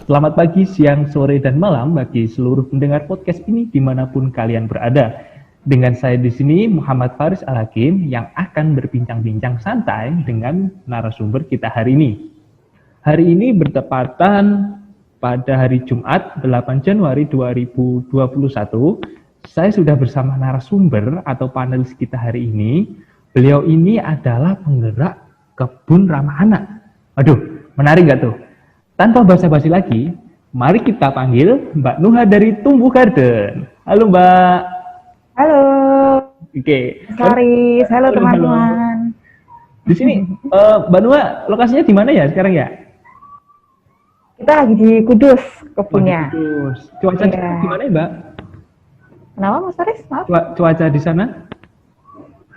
Selamat pagi, siang, sore, dan malam bagi seluruh pendengar podcast ini dimanapun kalian berada. Dengan saya di sini Muhammad Faris Al-Hakim yang akan berbincang-bincang santai dengan narasumber kita hari ini. Hari ini bertepatan pada hari Jumat 8 Januari 2021. Saya sudah bersama narasumber atau panelis kita hari ini. Beliau ini adalah penggerak kebun ramah anak. Aduh, menarik nggak tuh? Tanpa basa-basi lagi, mari kita panggil Mbak Nuha dari Tumbuh Garden. Halo Mbak. Halo. Oke. Haris, halo teman-teman. Di sini Mbak Nuha lokasinya di mana ya sekarang ya? Kita lagi di Kudus kebunnya. Kudus. Cuaca di sana gimana ya Mbak? Kenapa Mas Haris? Maaf. Cuaca di sana?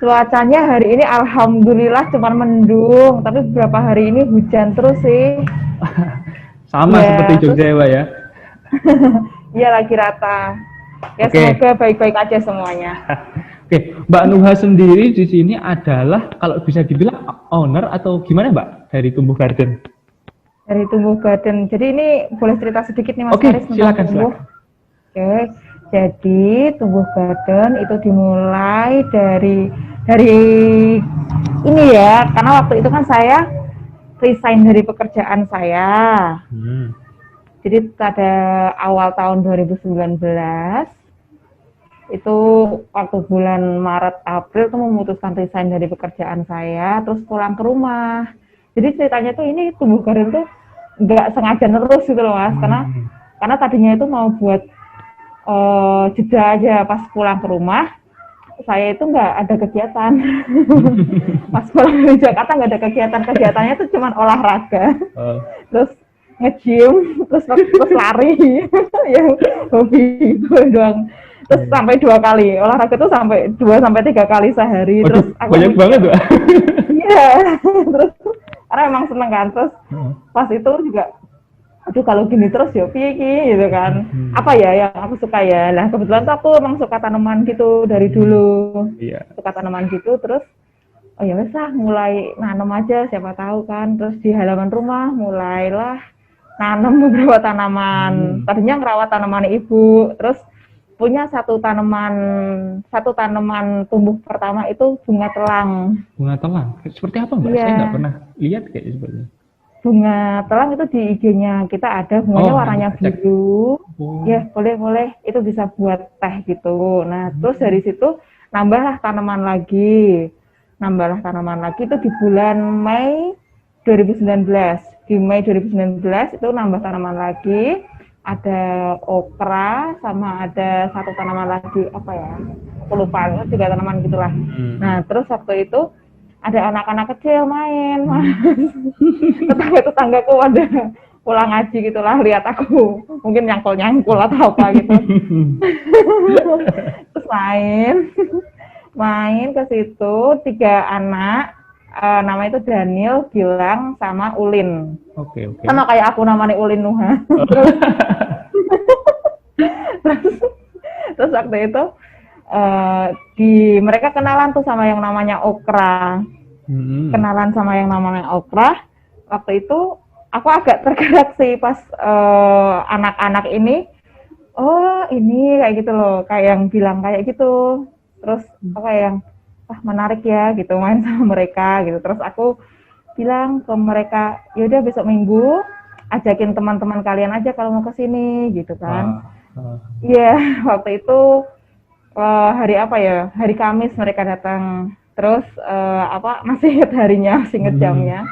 Cuacanya hari ini alhamdulillah cuma mendung, tapi beberapa hari ini hujan terus sih. Sama seperti Jogja ya Mbak ya? Iya lagi rata. Ya semoga baik-baik aja semuanya. Oke, Mbak Nuha sendiri di sini adalah kalau bisa dibilang owner atau gimana Mbak dari Tumbuh Garden? Dari Tumbuh Garden. Jadi ini boleh cerita sedikit nih Mas Haris tentang silakan, Tumbuh. silakan. Oke, jadi Tumbuh Garden itu dimulai dari ini ya, karena waktu itu kan saya resign dari pekerjaan saya. Jadi pada awal tahun 2019 itu waktu bulan Maret April tuh memutuskan resign dari pekerjaan saya, terus pulang ke rumah. Jadi ceritanya tuh ini Tumbuh Garden tuh nggak sengaja terus gitu loh Mas, karena tadinya itu mau buat jeda aja. Pas pulang ke rumah saya itu nggak ada kegiatan. Pas pulang dari Jakarta nggak ada kegiatannya tuh cuma olahraga, terus nge-gym, terus lari. Ya hobi itu doang. Terus sampai 2 kali olahraga tuh sampai 2-3 kali sehari. Waduh, terus aku banyak banget tuh. Iya. Terus karena emang seneng kan, terus pas itu juga aduh kalau gini terus ya piye gitu kan. Apa ya yang aku suka ya. Nah, kebetulan tuh aku emang suka tanaman gitu dari dulu. Iya. Suka tanaman gitu, terus oh ya wes lah mulai nanam aja, siapa tahu kan. Terus di halaman rumah mulailah nanam beberapa tanaman. Tadinya ngerawat tanaman ibu, terus punya satu tanaman tumbuh pertama itu bunga telang. Bunga telang? Seperti apa Mbak? Iya. Saya nggak pernah lihat kayak seperti. Bunga telang itu di IG-nya kita ada, bunganya warnanya biru. Ya boleh itu bisa buat teh gitu. Nah terus dari situ nambahlah tanaman lagi itu di bulan Mei 2019. Di Mei 2019 itu nambah tanaman lagi, ada okra sama ada satu tanaman lagi apa ya, aku lupa, 3 tanaman gitulah. Nah terus waktu itu ada anak-anak kecil main, tetanggaku ada pulang ngaji gitulah, lihat aku mungkin nyangkul atau apa gitu. Terus main ke situ 3 anak, nama itu Daniel, Gilang, sama Ulin. Oke. Sama kayak aku namanya Ulin Nuha. Terus waktu itu mereka kenalan tuh sama yang namanya okra. Waktu itu aku agak tergerak sih pas anak-anak ini, oh ini kayak gitu loh, kayak yang bilang kayak gitu. Terus apa yang menarik ya gitu main sama mereka gitu. Terus aku bilang ke mereka, yaudah besok Minggu ajakin teman-teman kalian aja kalau mau kesini gitu kan. Iya, waktu itu hari apa ya? Hari Kamis mereka datang. Terus masih ingat harinya, masih ingat jamnya.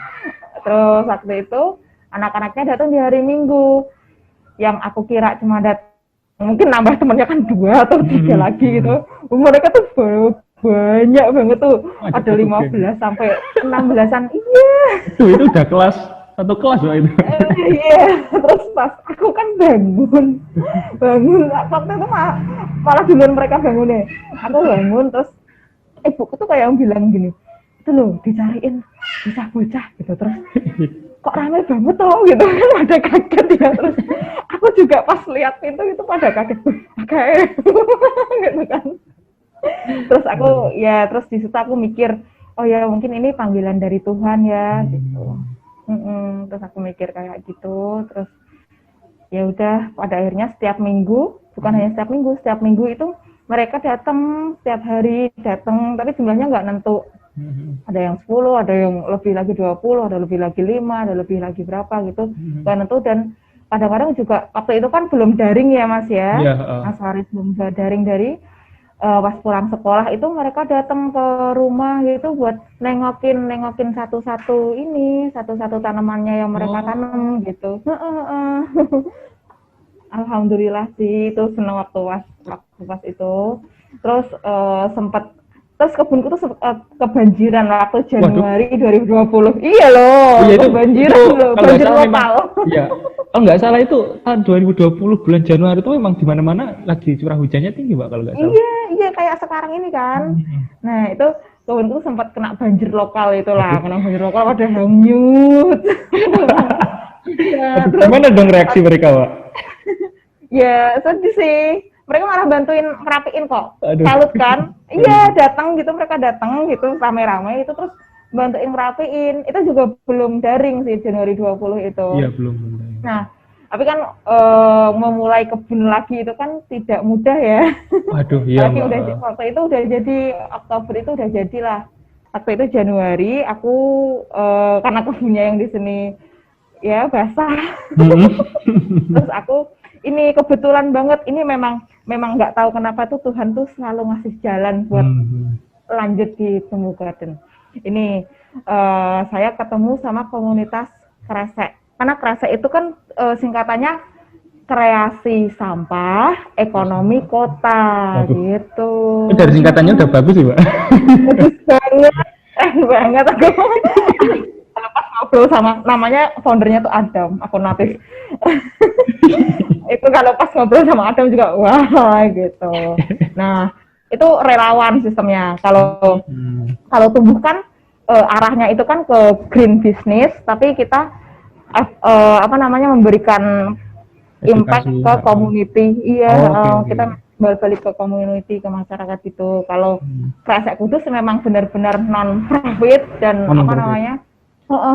Terus waktu itu anak-anaknya datang di hari Minggu. Yang aku kira cuma mungkin nambah temennya kan 2 atau 3 lagi gitu. Mereka tuh banyak banget tuh. Ada 15 sampai 16-an. Iya. Itu udah satu kelas loh itu. Iya, terus pas aku kan bangun waktu itu malah duluan mereka bangunnya. Aku bangun, terus ibuku tuh kayak bilang gini, itu loh dicariin bocah-bocah gitu, terus kok rame banget toh gitu kan, pada kaget ya. Terus aku juga pas lihat pintu itu pada kaget gitu kan. Terus aku terus di situ aku mikir, oh ya mungkin ini panggilan dari Tuhan ya gitu. Terus aku mikir kayak gitu, terus ya udah pada akhirnya setiap minggu, bukan hanya setiap minggu itu mereka datang setiap hari datang, tapi jumlahnya nggak nentu. Ada yang 10, ada yang lebih lagi 20, ada lebih lagi 5, ada lebih lagi berapa gitu, nggak nentu. Dan kadang-kadang juga waktu itu kan belum daring ya Mas ya, Mas Faris, belum daring. Dari pas pulang sekolah itu mereka datang ke rumah gitu buat nengokin satu-satu tanamannya yang mereka tanam gitu. Alhamdulillah sih, itu seneng waktu pas itu. Terus terus kebunku tuh kebanjiran waktu Januari 2020. Iya loh, iya, kebanjiran loh, banjir lokal. Iya. Kalau nggak salah itu tahun 2020 bulan Januari itu memang di mana-mana lagi curah hujannya tinggi, Mbak, kalau nggak salah. Iya kayak sekarang ini kan. Nah, itu kebunku sempat kena banjir lokal itulah, kena banjir lokal pada hanyut. Ya, gimana dong reaksi mereka, Pak? Ya, sedih sih. Mereka malah bantuin ngerapiin kok. Aduh. Salut kan? Iya, datang gitu, mereka datang gitu rame-rame itu terus bantuin ngerapiin. Itu juga belum daring sih Januari 20 itu. Iya, belum. Nah, tapi kan memulai kebun lagi itu kan tidak mudah ya. Waduh, iya, Mbak. Waktu itu udah jadi, Oktober itu udah jadilah. Waktu itu Januari aku karena kebunnya yang di sini ya basah. Terus aku ini kebetulan banget, ini memang nggak tahu kenapa tuh Tuhan tuh selalu ngasih jalan buat lanjut di Tumbuh Garden. Ini saya ketemu sama komunitas Kresek. Karena Kresek itu kan singkatannya kreasi sampah ekonomi kota. Gitu. Dari singkatannya udah bagus sih, Pak. Bagus banget aku. Pas ngobrol sama, namanya foundernya tuh Adam, aku notice. Itu kalau pas ngobrol sama Adam juga wah gitu. Nah, itu relawan sistemnya. Kalau tumbuh kan arahnya itu kan ke green business, tapi kita memberikan impact ke community. Iya, kita balik ke community, ke masyarakat itu. Kalau Kresek Kudus memang benar-benar non profit dan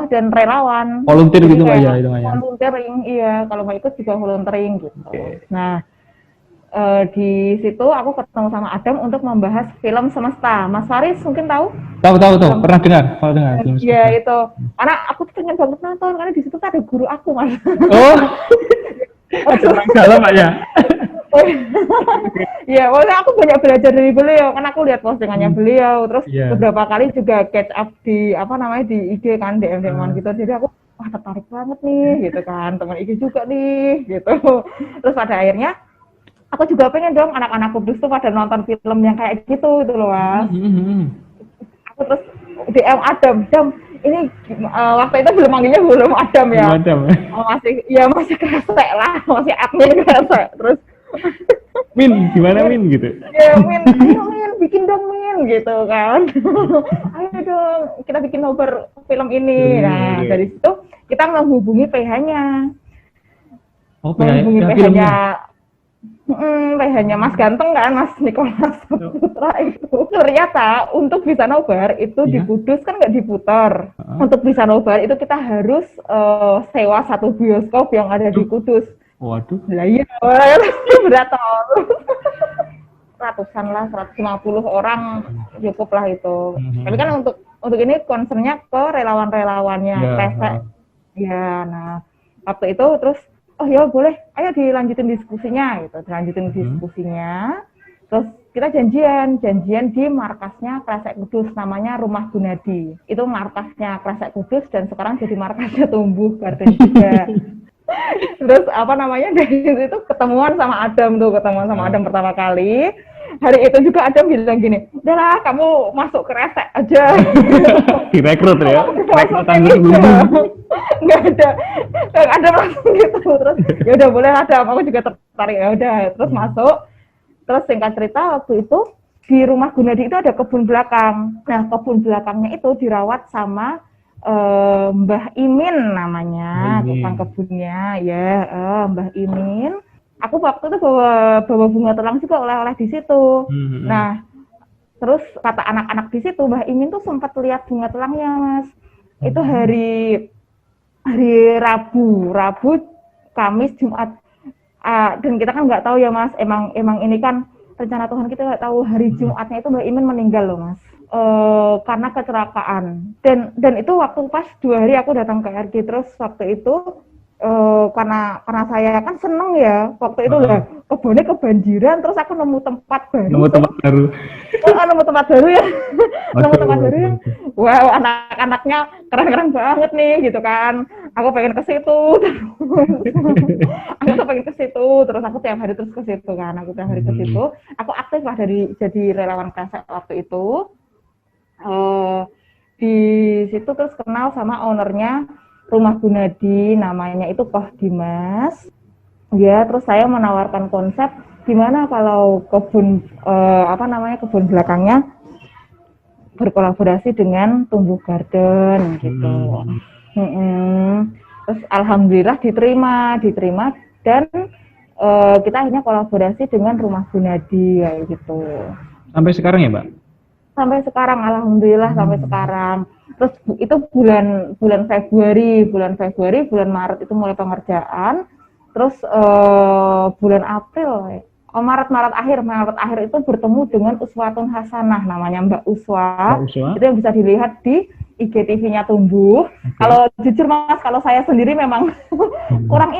dan relawan. Volunteer gitu Mbak ya, itu ya. Volunteering, iya. Kalau mau ikut juga volunteering gitu. Nah, di situ aku ketemu sama Adam untuk membahas film Semesta. Mas Faris mungkin tahu? Tahu. Pernah dengar? Iya, itu. Karena aku tuh pengen banget nonton karena di situ tuh ada guru aku, Mas. Oh. Ada orang dalam Pak ya. Ya, pokoknya aku banyak belajar dari beliau, kan aku lihat postingannya beliau, terus beberapa kali juga catch up di di IG kan, DM-an gitu. Jadi aku wah tertarik banget nih gitu kan, teman IG juga nih gitu. Terus pada akhirnya aku juga pengen dong anak-anak Kudus tuh pada nonton film yang kayak gitu loh, Mas. Aku terus DM Adam, ini waktu itu belum Adam ya. Masih Kresek lah, masih admin Kresek. Terus gimana Min gitu? Ya ayo Min, bikin dong Min gitu kan. Ayo dong, kita bikin nobar film ini. Nah, dari situ kita menghubungi PH-nya. Menghubungi PH-nya. PH-nya Mas Ganteng kan, Mas Nikolas Putra itu. Ternyata untuk bisa nobar itu di Kudus kan nggak diputar. Untuk bisa nobar itu kita harus sewa satu bioskop yang ada di Kudus. Waduh. Lah iya, berat ratusan lah, 150 orang cukup lah itu. Tapi kan untuk ini concernnya ke relawan-relawannya Kresek. Ya, nah waktu itu terus oh ya boleh, ayo dilanjutin diskusinya gitu. Diskusinya. Terus kita janjian di markasnya Kresek Kudus, namanya Rumah Gunadi. Itu markasnya Kresek Kudus dan sekarang jadi markasnya Tumbuh Garden juga. Terus dari situ ketemuan sama Adam pertama kali. Hari itu juga Adam bilang gini, udahlah kamu masuk Kresek aja. Direkrut ya? Nggak ada langsung gitu. Terus ya udah boleh Adam, aku juga tertarik, ya udah. Terus masuk. Terus singkat cerita waktu itu di Rumah Gunadi itu ada kebun belakang. Nah kebun belakangnya itu dirawat sama Mbah Imin namanya, tukang kebunnya ya, Mbah Imin. Aku waktu itu bawa bunga telang juga oleh-oleh di situ. Nah, terus kata anak-anak di situ, Mbah Imin tuh sempat lihat bunga telangnya, Mas. Itu hari Rabu, Kamis, Jumat. Dan kita kan nggak tahu ya Mas, emang ini kan rencana Tuhan, kita nggak tahu hari Jumatnya itu Mbak Imin meninggal loh Mas. Karena kecelakaan. Dan itu waktu pas 2 hari aku datang ke RG, terus waktu itu karena saya kan seneng ya waktu itu lah, kebunnya kebanjiran, terus aku nemu tempat baru. Nemu tempat baru Ya. Nemu tempat baru ya. Wow, anak-anaknya keren-keren banget nih gitu kan. Aku pengen ke situ. Terus aku tiap hari terus ke situ kan. Aku aktif lah jadi relawan KSL waktu itu. Di situ terus kenal sama ownernya Rumah Gunadi, namanya itu Koh Dimas. Ya, terus saya menawarkan konsep gimana kalau kebun belakangnya berkolaborasi dengan tumbuh garden gitu. Terus alhamdulillah diterima dan kita akhirnya kolaborasi dengan Rumah Gunadi kayak gitu. Sampai sekarang ya, Mbak? Sampai sekarang, alhamdulillah sampai sekarang. Terus itu bulan Februari, bulan Maret itu mulai pengerjaan. Terus bulan April, Maret akhir itu bertemu dengan Uswatun Hasanah, namanya Mbak Uswa. Itu yang bisa dilihat di IGTV-nya Tumbuh. Kalau jujur Mas, kalau saya sendiri memang kurang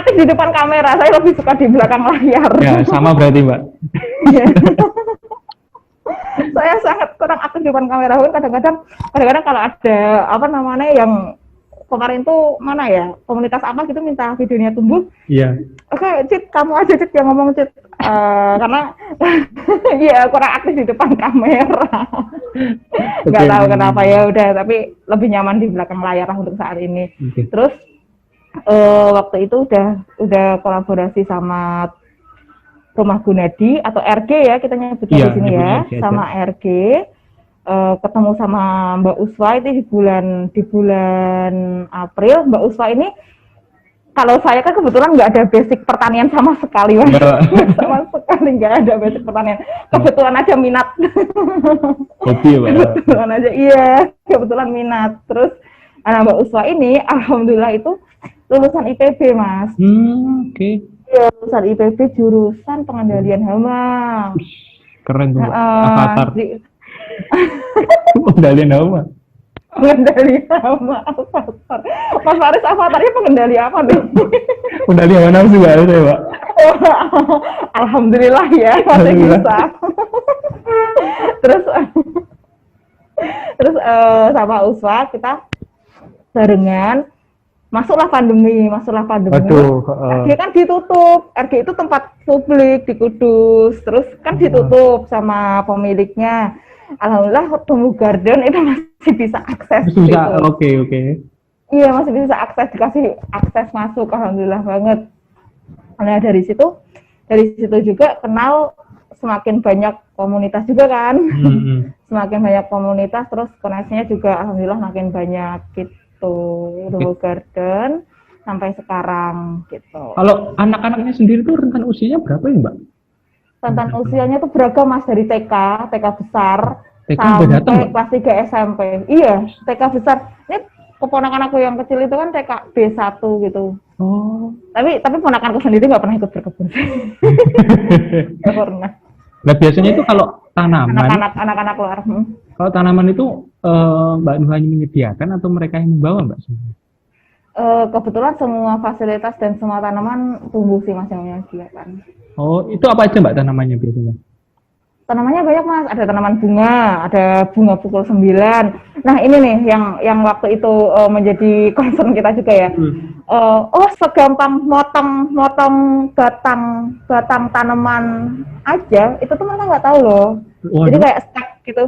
aktif di depan kamera. Saya lebih suka di belakang layar. Ya, sama berarti Mbak. Saya sangat kurang aktif di depan kamera. Kadang-kadang kalau ada yang kemarin tuh mana ya, komunitas apa gitu minta videonya Tumbuh. Iya. Oke, Cit, kamu aja Cit yang ngomong Cit. Karena iya kurang aktif di depan kamera. Nggak tahu kenapa ya, udah, tapi lebih nyaman di belakang layar lah untuk saat ini. Terus waktu itu udah kolaborasi sama Rumah Gunadi atau RG ya, kita nyebutnya di sini ya, sama RG. Ketemu sama Mbak Uswa itu di bulan April. Mbak Uswa ini, kalau saya kan kebetulan nggak ada basic pertanian sama sekali, sama sekali nggak ada basic pertanian. Kebetulan aja minat. Hobi ya, Mbak? Kebetulan minat. Terus Mbak Uswa ini, alhamdulillah itu lulusan IPB, Mas. Oke. Ya, lulusan IPB jurusan pengendalian hama. Keren tuh, Avatar. Pengendalian hama. Avatar. Mas Faris, Avatarnya pengendali apa nih? Pengendali hawa nafsu Mbak, ya, Pak. Alhamdulillah ya, masih bisa. Terus sama Uswa kita barengan. Masuklah pandemi. RG kan ditutup. RG itu tempat publik di Kudus. Terus kan ditutup sama pemiliknya. Alhamdulillah Tumbuh Garden itu masih bisa akses. Oke. Iya, masih bisa akses, dikasih akses masuk. Alhamdulillah banget. Nah, dari situ juga kenal semakin banyak komunitas juga kan. Semakin banyak komunitas, terus koneksinya juga alhamdulillah makin banyak gitu. Tumbuh Garden sampai sekarang gitu. Kalau anak-anaknya sendiri tuh rentan usianya berapa ya, Mbak? Rentan usianya tuh beragam Mas, dari TK besar sampai kelas 3 SMP. Iya, TK besar. Ini keponakan aku yang kecil itu kan TK B1 gitu. Tapi ponakanku sendiri nggak pernah ikut berkebun. Nggak pernah. Nah, biasanya itu kalau tanaman, anak-anak luar. Kalau tanaman itu Mbak Nuh hanya menyediakan atau mereka yang membawa, Mbak? Kebetulan semua fasilitas dan semua tanaman Tumbuh sih Mas yang menyediakan. Oh, itu apa aja Mbak tanamannya biasanya? Tanamannya banyak Mas, ada tanaman bunga, ada bunga pukul 9. Nah ini nih yang waktu itu menjadi concern kita juga ya. Segampang motong batang tanaman aja, itu tuh mereka nggak tahu loh. Jadi kayak stek gitu,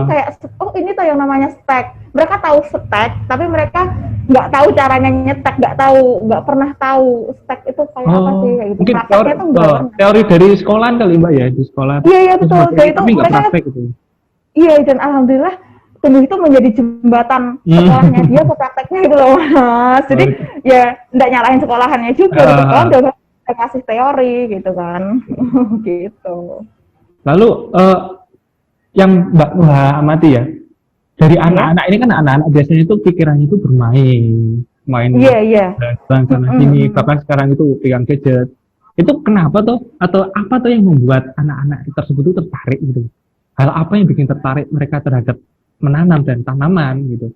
kayak ini tuh yang namanya stek. Mereka tahu stek, tapi mereka nggak tahu caranya nyetek, nggak pernah tahu stek itu kayak apa sih kayak gitu. Mungkin teori dari sekolah kali Mbak ya, di sekolah. Iya betul. Jadi itu mereka praktek gitu. Iya, dan alhamdulillah Tumbuh itu menjadi jembatan sekolahnya dia ke prakteknya itu loh Mas. Jadi ya nggak nyalahin sekolahannya juga, sekolah udah kasih teori gitu kan. Gitu. Lalu yang Mbak amati ya, dari anak-anak ini kan anak-anak biasanya itu pikirannya itu bermain, main Iya. jalan sana sini, bahkan sekarang itu pegang gadget. Itu kenapa tuh? Atau apa tuh yang membuat anak-anak tersebut itu tertarik gitu? Hal apa yang bikin tertarik mereka terhadap menanam dan tanaman gitu?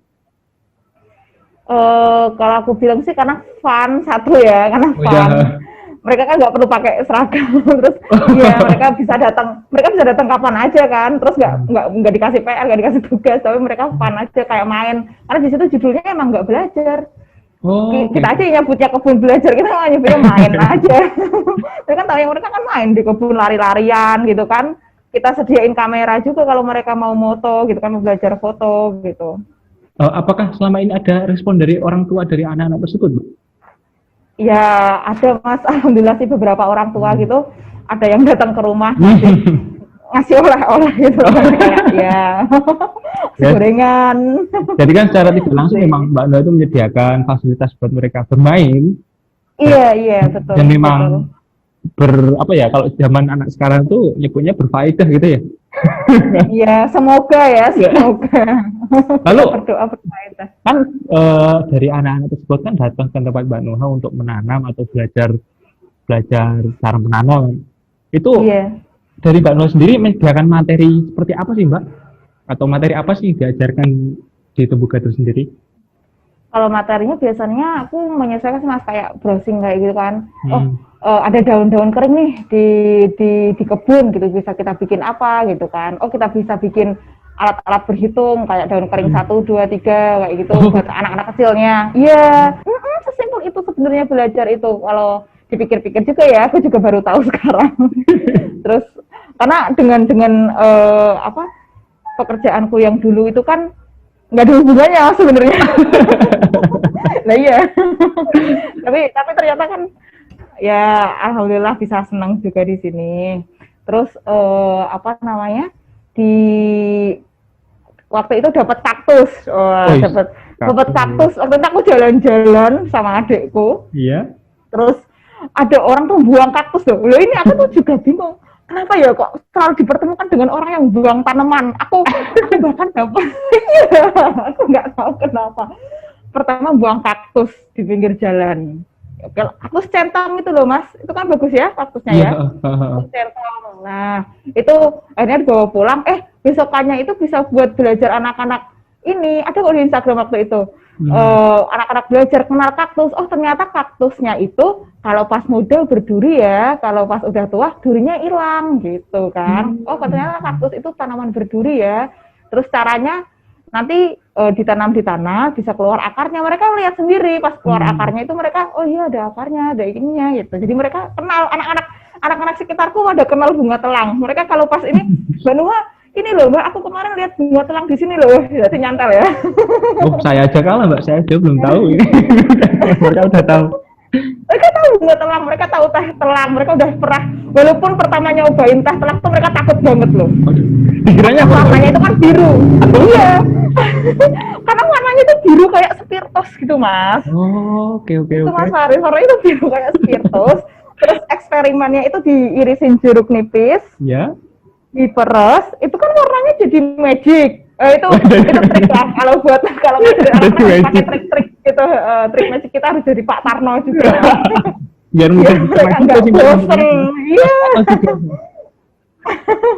Kalau aku bilang sih karena fun satu ya, karena Oh fun. ya. Mereka kan nggak perlu pakai seragam, terus ya mereka bisa datang kapan aja kan, terus nggak dikasih PR, nggak dikasih tugas, tapi mereka fun aja kayak main. Karena di situ judulnya emang nggak belajar. Oh, Kita oke. aja yang nyebutnya kebun belajar, kita nggak nyebutnya main aja. Mereka kan tahu yang mereka kan main di kebun lari-larian gitu kan. Kita sediain kamera juga kalau mereka mau moto gitu kan, mau belajar foto gitu. Apakah selama ini ada respon dari orang tua dari anak-anak tersebut, Bu? Ya ada Mas, alhamdulillah sih beberapa orang tua Hmm. gitu ada yang datang ke rumah ngasih oleh-oleh gitu kayak ya Ya, gorengan. jadi kan secara tidak langsung Gitu. memang Mbak Noah itu menyediakan fasilitas buat mereka bermain dan, Iya betul dan betul. memang apa ya, kalau zaman anak sekarang tuh nyebutnya berfaedah gitu ya. Iya semoga ya Ya. semoga. Kita Lalu berdoa berfaedah. kan dari anak-anak tersebut kan datang ke tempat Mbak Noah untuk menanam atau belajar belajar cara menanam. Itu Iya. dari Mbak Noah sendiri menyediakan materi seperti apa sih Mbak? Atau materi apa sih yang diajarkan di Tubuh Gadot sendiri? Kalau materinya biasanya aku menyesuaikan sih Mas kayak browsing kayak gitu kan. Oh, Hmm. ada daun-daun kering nih di kebun gitu bisa kita bikin apa gitu kan. Oh, kita bisa bikin alat-alat berhitung kayak daun kering Hmm. 1 2 3 kayak gitu Oh. buat anak-anak kecilnya. Iya, sesimpel itu sebenarnya belajar itu. Kalau dipikir-pikir juga ya, aku juga baru tahu sekarang. Terus karena dengan apa pekerjaanku yang dulu itu kan nggak ada hubungannya sebenarnya. Nah iya, tapi ternyata kan ya alhamdulillah bisa senang juga di sini. Terus apa namanya di waktu itu dapat kaktus, Oh, dapat dapat kaktus. kaktus. Waktu itu aku jalan-jalan sama adikku, Iya. terus ada orang tuh buang kaktus tuh. Loh ini aku tuh juga bingung. Kenapa ya kok selalu dipertemukan dengan orang yang buang tanaman? Aku bahkan dapat, iya, aku nggak tahu kenapa. Pertama buang kaktus di pinggir jalan. Kalau kaktus centang itu loh mas, itu kan bagus ya kaktusnya Iya. ya. Kaktus centang. Nah itu akhirnya dibawa pulang. Besokannya itu bisa buat belajar anak-anak ini. Ada kok di Instagram waktu itu. Hmm. Anak-anak belajar kenal kaktus. Oh ternyata kaktusnya itu kalau pas muda berduri ya, kalau pas udah tua durinya hilang gitu kan. Oh ternyata kaktus itu tanaman berduri ya. Terus caranya nanti ditanam di tanah bisa keluar akarnya, mereka lihat sendiri pas keluar akarnya itu mereka oh iya ada akarnya ada ininya gitu, jadi mereka kenal. Anak-anak sekitarku ada kenal bunga telang, mereka kalau pas ini Mbak Nuha ini loh Mbak, aku kemarin lihat bunga telang di sini loh, jadi nyantel ya. Oh, saya aja kalah Mbak, saya aja belum tahu ini. Mereka udah tahu. Mereka tahu bunga telang, mereka tahu teh telang, mereka udah pernah, walaupun pertama nyobain teh telang tuh mereka takut banget loh. Waduh. Dikiranya apa? Warnanya itu kan biru. Iya. Karena warnanya itu biru kayak spiritus gitu, Mas. Oh, oke oke Itu oke. Mas Faris, warnanya itu biru kayak spiritus. Terus eksperimennya itu diirisin jeruk nipis, Ya. diperes, itu kan warnanya jadi magic. Itu trik lah kalau anak-anak pakai trik-trik gitu, trik magic kita harus jadi Pak Tarno juga. Biar Biar mudah mereka juga nggak sih Mbak. bosen. Iya. Oh, gitu.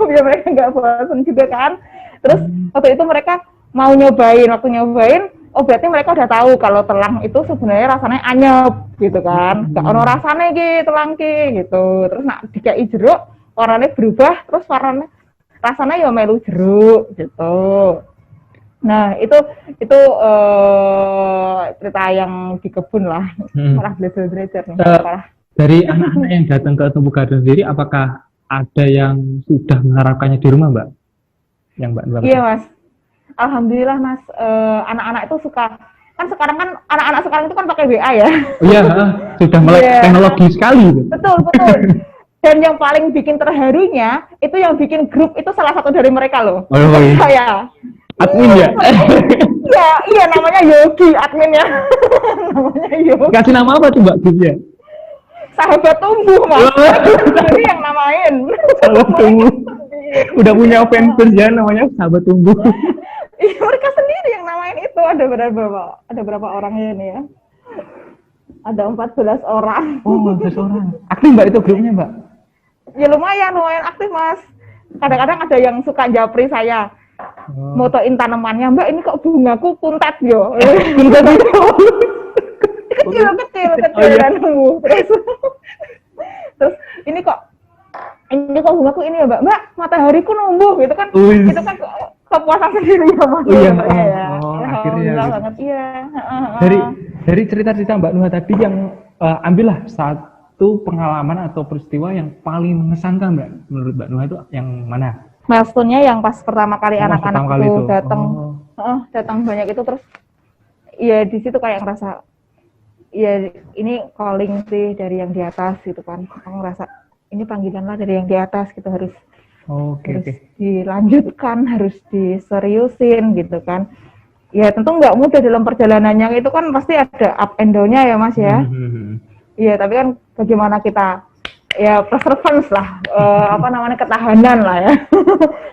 Biar mereka nggak bosan juga kan. Terus waktu itu mereka mau nyobain, waktu nyobain, oh berarti mereka udah tahu kalau telang itu sebenarnya rasanya anyep gitu kan. Gak ono rasanya gitu telang gitu. Terus nak dikai jeruk, warnanya berubah, terus warnanya rasanya ya melu jeruk gitu. Nah itu cerita yang di kebun lah. Malah belajar nih. Malah. Dari anak-anak yang datang ke Tubuh Gadot sendiri, apakah ada yang sudah menerapkannya di rumah Mbak? Yang Mbak Iya Mas. Alhamdulillah Mas, anak-anak itu suka. Kan sekarang kan anak-anak sekarang itu kan pakai WA ya. Oh iya, sudah melek teknologi sekali. Betul. Dan yang paling bikin terharunya itu yang bikin grup itu salah satu dari mereka loh. Oh, iya. Saya. Admin ya? Iya namanya Yogi adminnya. Namanya Yogi. Kasih nama apa tuh Mbak grupnya? Sahabat tumbuh Mas. Jadi yang namain. Sahabat tumbuh. Udah punya fanbase ya namanya Sahabat Tumbuh. Iya mereka sendiri yang namain itu, ada berapa orangnya ini ya. Ada 14 orang. Oh, 14 orang. Aktif Mbak itu grupnya Mbak? Ya lumayan aktif Mas. Kadang-kadang ada yang suka japri saya. Motoin tanamannya, Mbak ini kok bungaku puntet yo. kecil iya. dan tumbuh. Terus ini kok bungaku ini ya Mbak matahariku numbuh gitu kan. Itu kan kepuasan sendiri ya Mas. Oh iya, ya. Akhirnya gitu. Banget, iya. Dari cerita-cerita Mbak Nuha tadi yang ambillah satu pengalaman atau peristiwa yang paling mengesankan Mbak, menurut Mbak Nuha itu yang mana? Maksudnya yang pas pertama kali anak-anak itu datang, datang banyak itu, terus ya di situ kayak ngerasa ya ini calling sih dari yang di atas gitu kan. Aku ngerasa ini panggilan lah dari yang di atas gitu, harus dilanjutkan, harus diseriusin gitu kan. Ya tentu nggak mudah dalam perjalanannya, itu kan pasti ada up and down-nya ya Mas ya. Iya, tapi kan bagaimana kita ya perseverance lah, ketahanan lah ya.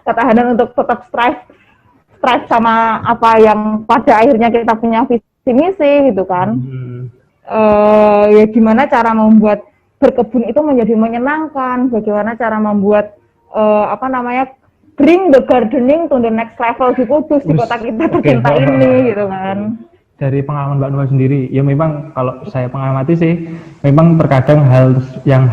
Ketahanan untuk tetap strive sama apa yang pada akhirnya kita punya visi misi gitu kan. Ya gimana cara membuat berkebun itu menjadi menyenangkan, bagaimana cara membuat bring the gardening to the next level di Kudus, di kota kita tercinta ini gitu kan. Dari pengalaman Mbak Nuha sendiri, ya memang kalau saya pengamati sih, memang terkadang hal yang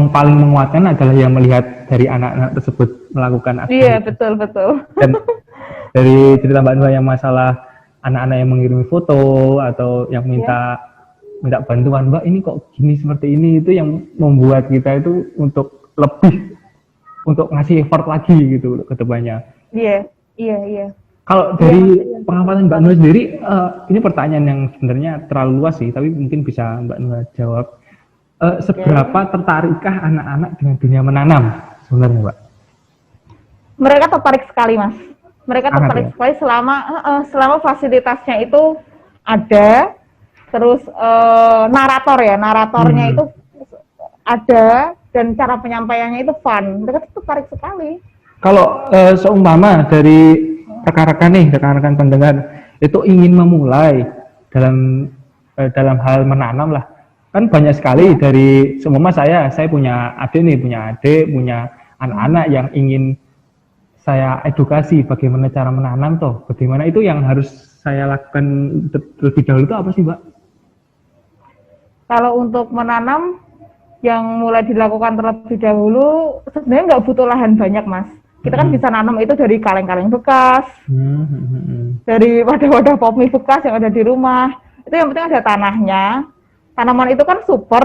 paling menguatkan adalah yang melihat dari anak-anak tersebut melakukan aksi. Iya, betul. Dan dari cerita Mbak Nuha yang masalah anak-anak yang mengirimi foto atau yang minta bantuan, Mbak ini kok gini seperti ini, itu yang membuat kita itu untuk lebih untuk ngasih effort lagi gitu ke depannya. Iya. Kalau dari pengamatan Mbak Nuha sendiri, ini pertanyaan yang sebenarnya terlalu luas sih, tapi mungkin bisa Mbak Nuha jawab. Seberapa tertarikkah anak-anak dengan dunia menanam sebenarnya, Mbak? Mereka tertarik sekali, Mas. Mereka tertarik sekali selama fasilitasnya itu ada, terus naratornya itu ada, dan cara penyampaiannya itu fun. Mereka tertarik sekali. Kalau seumpama dari rekan-rekan pendengar itu ingin memulai dalam hal menanam lah, kan banyak sekali dari seumpama saya punya adik, punya anak-anak yang ingin saya edukasi bagaimana cara menanam bagaimana itu yang harus saya lakukan terlebih dahulu itu apa sih Mbak? Kalau untuk menanam yang mulai dilakukan terlebih dahulu sebenarnya nggak butuh lahan banyak Mas. Kita kan bisa nanam itu dari kaleng-kaleng bekas, dari wadah-wadah pop mie bekas yang ada di rumah. Itu yang penting ada tanahnya. Tanaman itu kan super.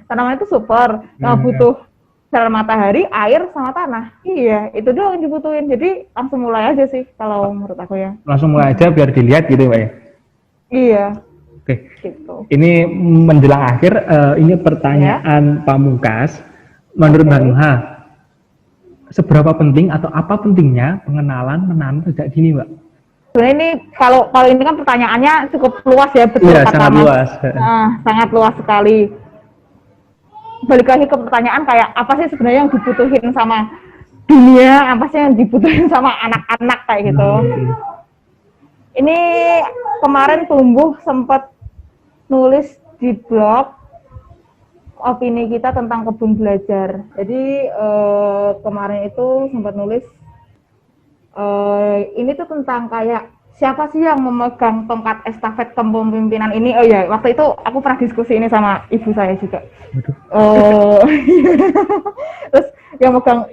Tanaman itu super. Nggak butuh sinar matahari, air, sama tanah. Iya, itu doang yang dibutuhin. Jadi langsung mulai aja sih kalau menurut aku ya. Langsung mulai aja biar dilihat gitu Mbak ya? Iya. Oke. Gitu. Ini menjelang akhir, ini pertanyaan pamungkas. Menurut Mbak Nuha, seberapa penting atau apa pentingnya pengenalan menanam sejak dini, Mbak? Sebenarnya ini kalau ini kan pertanyaannya cukup luas ya, betul kata sangat Mas. Luas. Sangat luas sekali. Balik lagi ke pertanyaan kayak apa sih sebenarnya yang dibutuhin sama dunia, apa sih yang dibutuhin sama anak-anak kayak gitu. Ini kemarin Tumbuh sempat nulis di blog opini kita tentang kebun belajar. Jadi kemarin itu sempat nulis ini tuh tentang kayak siapa sih yang memegang tongkat estafet kepemimpinan ini. Oh ya, waktu itu aku pernah diskusi ini sama ibu saya juga. Terus yang megang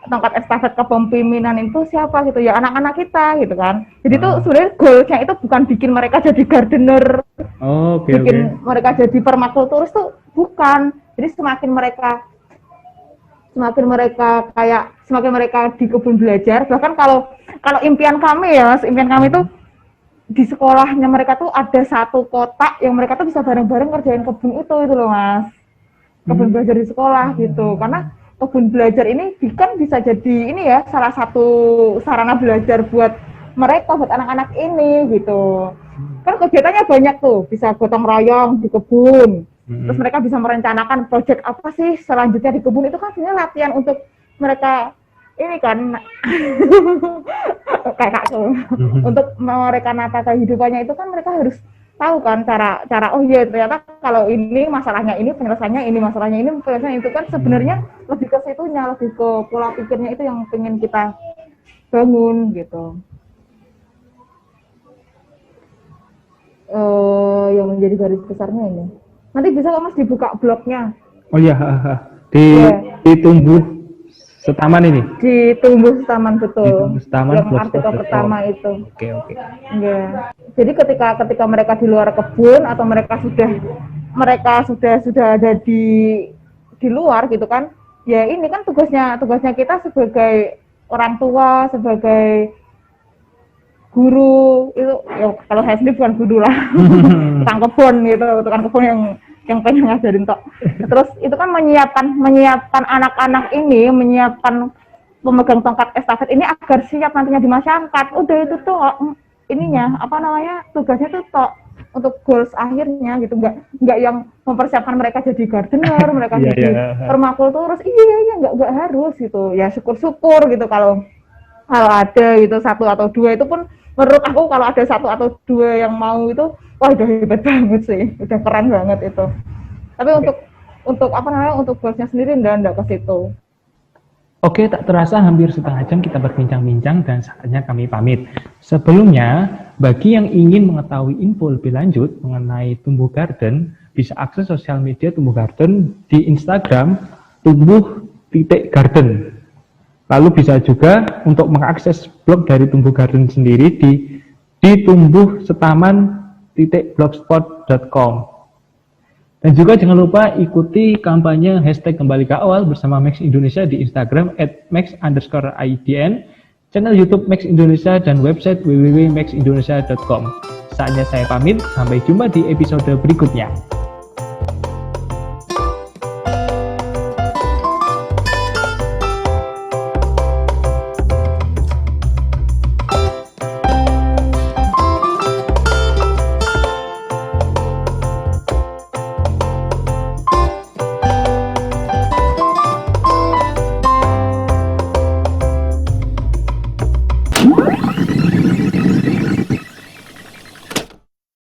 tongkat estafet kepemimpinan itu siapa gitu ya, anak-anak kita gitu kan. Jadi tuh sebenarnya goalsnya itu bukan bikin mereka jadi gardener, bikin mereka jadi permakulturis tuh bukan. Jadi semakin mereka di kebun belajar, bahkan kalau impian kami ya Mas, impian kami tuh di sekolahnya mereka tuh ada satu kotak yang mereka tuh bisa bareng-bareng kerjain kebun itu loh Mas. Kebun belajar di sekolah gitu. Karena kebun belajar ini kan bisa jadi ini ya salah satu sarana belajar buat mereka, buat anak-anak ini gitu. Kan kegiatannya banyak tuh, bisa gotong royong di kebun. Terus mereka bisa merencanakan proyek apa sih selanjutnya di kebun, itu kan sebenarnya latihan untuk mereka ini kan kayak untuk mereka nata kehidupannya itu kan mereka harus tahu kan cara oh iya ternyata kalau ini masalahnya ini penyelesaiannya ini masalahnya ini penyelesaiannya itu kan sebenarnya lebih ke situnya, lebih ke pola pikirnya itu yang pengen kita bangun gitu. Yang menjadi garis besarnya ini. Nanti bisa kok Mas dibuka blognya. Oh iya, di tumbuh setaman ini. Di tumbuh setaman betul. Di tumbuh setaman yang artikel pertama itu. Oke. Ya. Jadi ketika mereka di luar kebun atau mereka sudah ada di luar gitu kan. Ya ini kan tugasnya kita sebagai orang tua, sebagai guru itu ya kalau saya sendiri bukan guru lah. tukang kebun yang pengen ngajarin tok. Terus itu kan menyiapkan anak-anak ini, menyiapkan pemegang tongkat estafet ini agar siap nantinya di masyarakat. Udah itu tuh ininya tugasnya tuh tok untuk goals akhirnya gitu, nggak yang mempersiapkan mereka jadi gardener, mereka jadi permakulturus. Iya nggak harus gitu. Ya syukur-syukur gitu kalau ada gitu 1 atau 2 itu pun menurut aku kalau ada 1 atau 2 yang mau itu wah udah hebat banget sih, udah keren banget itu. Tapi untuk goalsnya sendiri enggak ke situ. Oke, tak terasa hampir setengah jam kita berbincang-bincang dan saatnya kami pamit. Sebelumnya, bagi yang ingin mengetahui info lebih lanjut mengenai Tumbuh Garden, bisa akses sosial media Tumbuh Garden di Instagram tumbuh.garden. Lalu bisa juga untuk mengakses blog dari Tumbuh Garden sendiri di tumbuhsetaman.blogspot.com. Dan juga jangan lupa ikuti kampanye #kembali ke awal bersama Max Indonesia di Instagram @max_idn, channel YouTube Max Indonesia, dan website www.maxindonesia.com. Saatnya saya pamit, sampai jumpa di episode berikutnya.